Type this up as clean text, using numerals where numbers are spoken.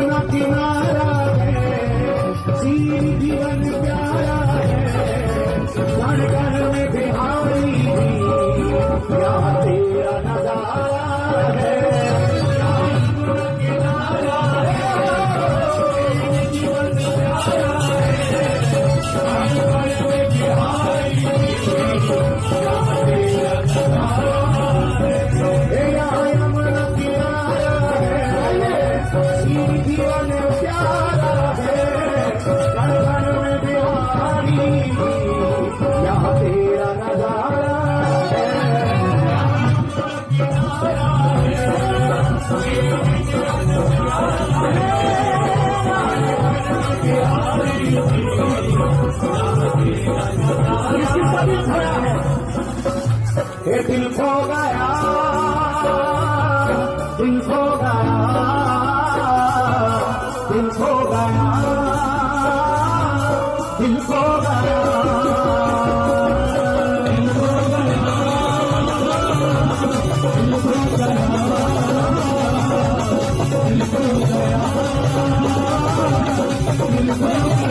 यमुना किनारा है, सीधी जीवन प्यारा है, कण कण में बिहारी यहाँ तेरा नजारा है। यमुना किनारा है, सीधी जीवन प्यारा है, कण कण में बिहारी यहाँ तेरा नजारा है। यहाँ यमुना किनारा है, सीधी जीवन प्यारा है, कण कण में बिहारी यहाँ तेरा नजारा है। ये दिल खो गया, दिल खो गया, दिल खो गया, दिल खो गया, दिल खो गया, दिल खो गया, दिल खो गया, दिल खो गया।